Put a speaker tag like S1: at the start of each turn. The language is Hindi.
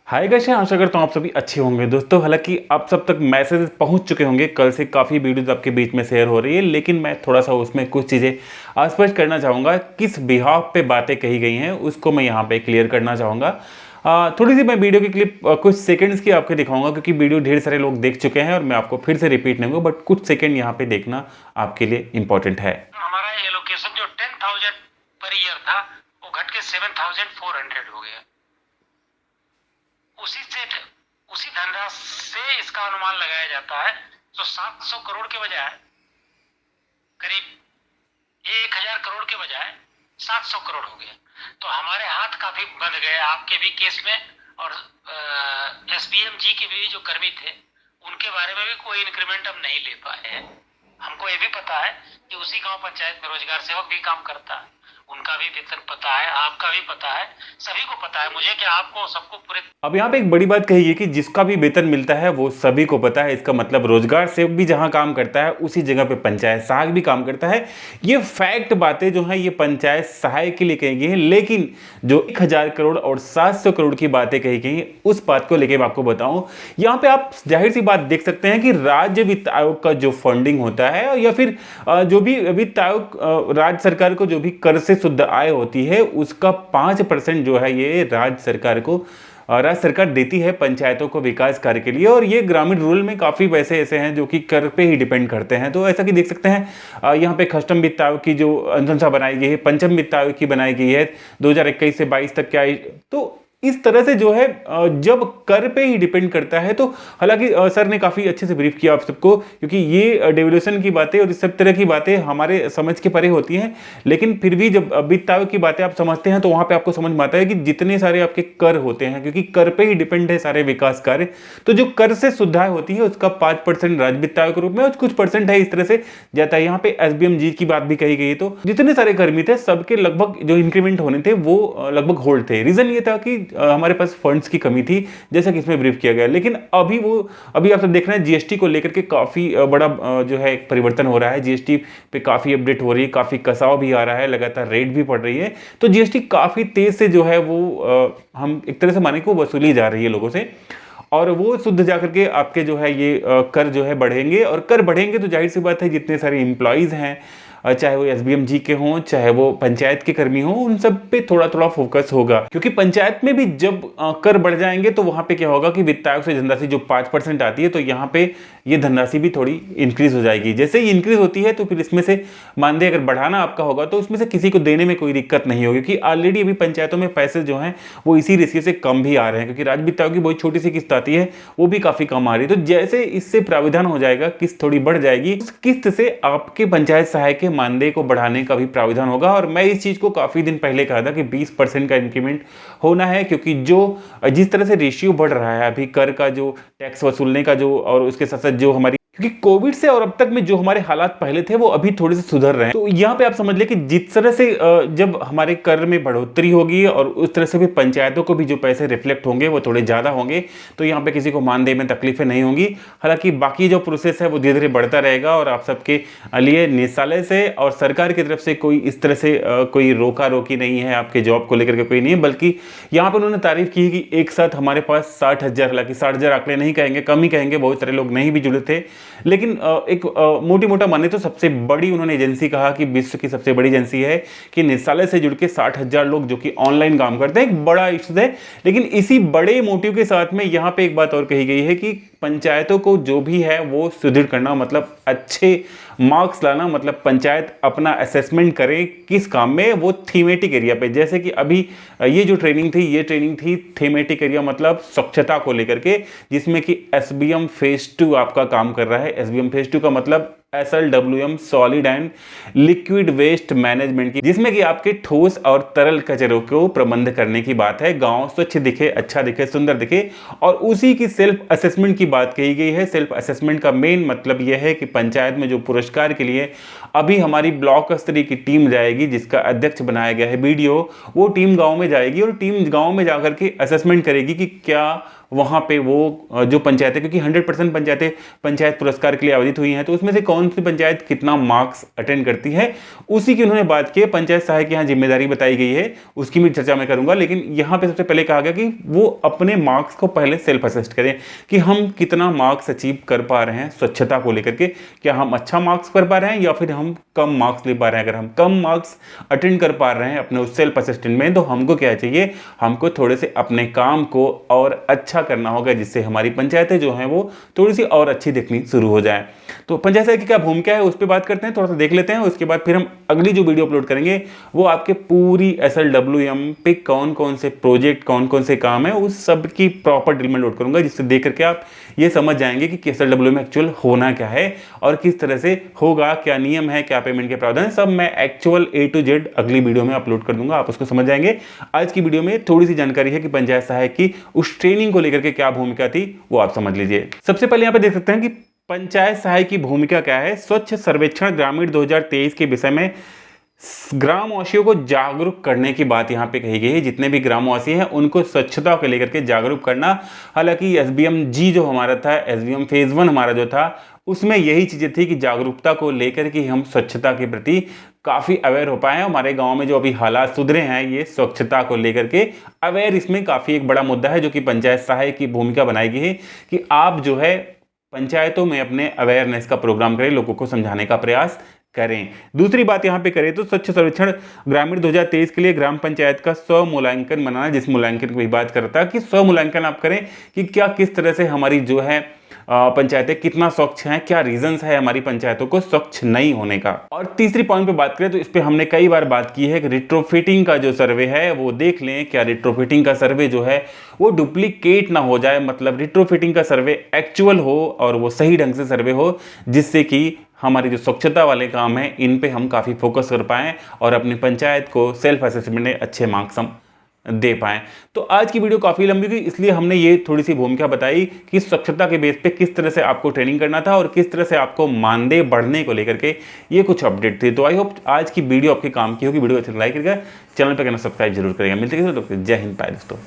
S1: हाय गाइस, आशा करता हूँ आप सभी अच्छे होंगे दोस्तों। हालांकि आप सब तक मैसेज पहुंच चुके होंगे, कल से काफ़ी वीडियोस आपके बीच में शेयर हो रही है, लेकिन मैं थोड़ा सा उसमें कुछ चीज़ें स्पष्ट करना चाहूँगा। किस बिहाफ पे बातें कही गई हैं उसको मैं यहाँ पे क्लियर करना चाहूँगा। थोड़ी सी मैं वीडियो की क्लिप कुछ सेकंड्स की आपको दिखाऊंगा, क्योंकि वीडियो ढेर सारे लोग देख चुके हैं और मैं आपको फिर से रिपीट नहीं होगा, बट कुछ सेकंड यहाँ पे देखना आपके लिए इंपॉर्टेंट है।
S2: हमारा एलोकेशन जो 10,000 पर ईयर था वो घट के 7,400 हो गया। उसी धनराशि से इसका अनुमान लगाया जाता है तो 700 करोड़ के बजाय करीब 1,000 करोड़ के बजाय 700 करोड़ हो गया। तो हमारे हाथ काफी बंध गए आपके भी केस में, और एसबीएम जी के भी जो कर्मी थे उनके बारे में भी कोई इंक्रीमेंट हम नहीं ले पाए हैं। हमको ये भी पता है कि उसी गांव पंचायत में रोजगार सेवक भी काम करता है, उनका भी वेतन पता है, आपका भी पता है, सभी को पता है। मुझे क्या, आपको, सबको पूरे।
S1: अब यहाँ पे एक बड़ी बात कही है कि जिसका भी वेतन मिलता है वो सभी को पता है। इसका मतलब रोजगार सेवक भी जहाँ काम करता है उसी जगह पे पंचायत सहायक भी काम करता है। ये फैक्ट बातें जो हैं ये पंचायत सहायक के लिए कही गई हैं, लेकिन जो 1,000 करोड़ और 700 करोड़ की बातें कही गई हैं उस बात को लेकर मैं आपको बताऊं। यहाँ पे आप जाहिर सी बात देख सकते हैं कि राज्य वित्त आयोग का जो फंडिंग होता है या फिर जो भी वित्त आयोग राज्य सरकार को जो भी कर से शुद्ध आय होती है उसका 5% जो है ये राज्य सरकार देती है पंचायतों को विकास कार्य के लिए। और ये ग्रामीण रूरल में काफ़ी पैसे ऐसे हैं जो कि कर पे ही डिपेंड करते हैं। तो ऐसा कि देख सकते हैं यहाँ पे अष्टम वित्त आयोग की जो अनुशंसा बनाई गई है, पंचम वित्त आयोग की बनाई गई है 2021 से 22 तक क्या। तो इस तरह से जो है जब कर पे ही डिपेंड करता है तो हालांकि सर ने काफ़ी अच्छे से ब्रीफ किया आप सबको, क्योंकि ये डेवल्यूशन की बातें और इस सब तरह की बातें हमारे समझ के परे होती हैं। लेकिन फिर भी जब वित्त आयोग की बातें आप समझते हैं तो वहाँ पे आपको समझ में आता है कि जितने सारे आपके कर होते हैं, क्योंकि कर पे ही डिपेंड है सारे विकास कार्य, तो जो कर से शुद्ध आय होती है उसका 5% राज्य वित्त आयोग के रूप में और कुछ परसेंट है इस तरह से जाता है। यहाँ पे एसबीएम जी की बात भी कही गई है। तो जितने सारे कर्मी थे सबके लगभग जो इंक्रीमेंट होने थे वो लगभग होल्ड थे। रीजन ये था कि हमारे पास फंड्स की कमी थी, जैसा कि इसमें ब्रीफ किया गया। लेकिन अभी आप सब देख रहे हैं जीएसटी को लेकर के काफी बड़ा जो है परिवर्तन हो रहा है। जीएसटी पे काफी अपडेट हो रही है, काफी कसाव भी आ रहा है, लगातार रेट भी पड़ रही है। तो जीएसटी काफी तेज से जो है वो हम एक तरह से माने को वसूली जा रही है लोगों से, और वो शुद्ध जाकर के आपके जो है ये कर जो है बढ़ेंगे। और कर बढ़ेंगे तो जाहिर सी बात है जितने सारे एम्प्लॉयज हैं, चाहे वो एसबीएम जी के हों चाहे वो पंचायत के कर्मी हों, उन सब पे थोड़ा थोड़ा फोकस होगा। क्योंकि पंचायत में भी जब कर बढ़ जाएंगे तो वहां पे क्या होगा कि वित्त आयोग से धनराशि जो 5% आती है तो यहाँ पे ये धनराशि भी थोड़ी इंक्रीज हो जाएगी। जैसे ही इंक्रीज होती है तो फिर इसमें से मानदेय अगर बढ़ाना आपका होगा तो उसमें से किसी को देने में कोई दिक्कत नहीं होगी, क्योंकि ऑलरेडी अभी पंचायतों में पैसे जो हैं वो इसी रेशियो से कम भी आ रहे हैं, क्योंकि राज्य वित्त आयोग की बहुत छोटी सी किस्त आती है वो भी काफी कम आ रही है। तो जैसे इससे प्राविधान हो जाएगा, किस्त थोड़ी बढ़ जाएगी, उस किस्त से आपके पंचायत सहायक के मानदेय को बढ़ाने का भी प्राविधान होगा। और मैं इस चीज को काफी दिन पहले कहा था कि 20% का इंक्रीमेंट होना है, क्योंकि जिस तरह से रेशियो बढ़ रहा है अभी कर का, जो टैक्स वसूलने का जो, और उसके साथ साथ जो हमारी, क्योंकि कोविड से और अब तक में जो हमारे हालात पहले थे वो अभी थोड़े से सुधर रहे हैं। तो यहाँ पे आप समझ ले कि जिस तरह से जब हमारे कर में बढ़ोतरी होगी और उस तरह से भी पंचायतों को भी जो पैसे रिफ्लेक्ट होंगे वो थोड़े ज़्यादा होंगे, तो यहाँ पे किसी को मानदेय में तकलीफें नहीं होंगी। हालांकि बाकी जो प्रोसेस है वो धीरे धीरे बढ़ता रहेगा और आप सबके लिए निदेशालय से और सरकार की तरफ से कोई इस तरह से कोई रोका रोकी नहीं है, आपके जॉब को लेकर के कोई नहीं है। बल्कि यहाँ पर उन्होंने तारीफ की कि एक साथ हमारे पास 60,000, हालांकि 60,000 आंकड़े नहीं कहेंगे, कम ही कहेंगे, बहुत सारे लोग नहीं भी जुड़े थे, लेकिन एक मोटी मोटा माने तो सबसे बड़ी उन्होंने एजेंसी कहा कि विश्व की सबसे बड़ी एजेंसी है कि निदेशालय से जुड़ के 60,000 लोग जो कि ऑनलाइन काम करते हैं, एक बड़ा इश्यू है। लेकिन इसी बड़े मोटिव के साथ में यहाँ पे एक बात और कही गई है कि पंचायतों को जो भी है वो सुदृढ़ करना, मतलब अच्छे मार्क्स लाना, मतलब पंचायत अपना असेसमेंट करे किस काम में, वो थीमेटिक एरिया पे। जैसे कि अभी ये जो ट्रेनिंग थी थीमेटिक एरिया, मतलब स्वच्छता को लेकर के, जिसमें कि एसबीएम फेज 2 आपका काम कर रहा है। एसबीएम फेज 2 का मतलब SLWM, solid and liquid waste management की, जिसमें कि आपके ठोस और तरल कचरों को प्रबंध करने की बात है। गांव स्वच्छ दिखे, अच्छा दिखे, सुंदर दिखे, और उसी की सेल्फ असेसमेंट की बात कही गई है। सेल्फ असेसमेंट का मेन मतलब यह है कि पंचायत में जो पुरस्कार के लिए अभी हमारी ब्लॉक स्तरीय की टीम जाएगी, जिसका अध्यक्ष बनाया गया है BDO, वो टीम गाँव में जाएगी और टीम गाँव में जाकर के असेसमेंट करेगी कि क्या वहाँ पे वो जो पंचायतें, क्योंकि 100% पंचायतें पंचायत पुरस्कार के लिए आवेदित हुई हैं, तो उसमें से कौन सी पंचायत कितना मार्क्स अटेंड करती है उसी की उन्होंने बात की है। पंचायत सहायक की यहाँ जिम्मेदारी बताई गई है, उसकी भी चर्चा मैं करूंगा। लेकिन यहाँ पे सबसे पहले कहा गया कि वो अपने मार्क्स को पहले सेल्फ असेस्ट करें कि हम कितना मार्क्स अचीव कर पा रहे हैं स्वच्छता को लेकर के। क्या हम अच्छा मार्क्स कर पा रहे हैं या फिर हम कम मार्क्स ले पा रहे हैं। अगर हम कम मार्क्स अटेंड कर पा रहे हैं अपने उस सेल्फ असेसमेंट में, तो हमको क्या चाहिए, हमको थोड़े से अपने काम को और अच्छा करना होगा, जिससे हमारी पंचायतें जो हैं वो थोड़ी सी और अच्छी दिखनी शुरू हो जाए। तो पंचायत सहायक की क्या भूमिका है उस पर बात करते हैं, थोड़ा सा देख लेते हैं। उसके बाद फिर हम अगली जो वीडियो अपलोड करेंगे वो आपके पूरी SLWM पे कौन कौन से प्रोजेक्ट, कौन कौन से काम है, उस सब की प्रॉपर डिटेल में लोड करूंगा, जिससे देख करके आप ये समझ जाएंगे कि SLWM में एक्चुअल होना क्या है और किस तरह से होगा, क्या नियम है, क्या पेमेंट के प्रावधान, सब मैं एक्चुअल A to Z अगली वीडियो में अपलोड कर दूंगा, आप उसको समझ जाएंगे। आज की वीडियो में थोड़ी सी जानकारी है कि पंचायत सहायक की उस ट्रेनिंग को लेकर के क्या भूमिका थी, वो आप समझ लीजिए। सबसे पहले यहाँ पे देख सकते हैं कि पंचायत सहायक की भूमिका क्या है। स्वच्छ सर्वेक्षण ग्रामीण 2023 के विषय में ग्रामवासियों को जागरूक करने की बात यहाँ पे कही गई है। जितने भी ग्रामवासी हैं उनको स्वच्छता को लेकर के जागरूक करना। हालांकि SBM-G जो हमारा था, SBM फेज 1 हमारा जो था, उसमें यही चीजें थी कि जागरूकता को लेकर के हम स्वच्छता के प्रति काफी अवेयर हो पाए हैं। हमारे गांव में जो अभी हालात सुधरे हैं, ये स्वच्छता को लेकर के अवेयर, इसमें काफी एक बड़ा मुद्दा है जो कि पंचायत सहायक की भूमिका बनाई गई है कि आप जो है पंचायतों में अपने अवेयरनेस का प्रोग्राम करें, लोगों को समझाने का प्रयास करें। दूसरी बात यहाँ पे करें तो स्वच्छ सर्वेक्षण ग्रामीण 2023 के लिए ग्राम पंचायत का स्व मूल्यांकन बनाना, जिस मूल्यांकन की बात करता है कि स्व मूल्यांकन आप करें कि क्या किस तरह से हमारी जो है पंचायतें कितना स्वच्छ हैं, क्या रीजंस है हमारी पंचायतों को स्वच्छ नहीं होने का। और तीसरी पॉइंट पे बात करें तो इस पे हमने कई बार बात की है कि रिट्रोफिटिंग का जो सर्वे है वो देख लें, क्या रिट्रोफिटिंग का सर्वे जो है वो डुप्लीकेट ना हो जाए, मतलब रिट्रोफिटिंग का सर्वे एक्चुअल हो और वो सही ढंग से सर्वे हो, जिससे कि हमारी जो स्वच्छता वाले काम हैं इन पे हम काफ़ी फोकस कर पाएँ और अपनी पंचायत को सेल्फ असेसमेंट में अच्छे मार्क्स हम दे पाएं। तो आज की वीडियो काफ़ी लंबी हुई, इसलिए हमने ये थोड़ी सी भूमिका बताई कि स्वच्छता के बेस पे किस तरह से आपको ट्रेनिंग करना था और किस तरह से आपको मानदेय बढ़ने को लेकर के ये कुछ अपडेट थी। तो आई होप आज की वीडियो आपके काम की होगी। वीडियो अच्छी लाइक करिएगा, चैनल पर करना सब्सक्राइब जरूर करेगा। मिलते हैं दोस्तों, जय हिंद, बाय दोस्तों।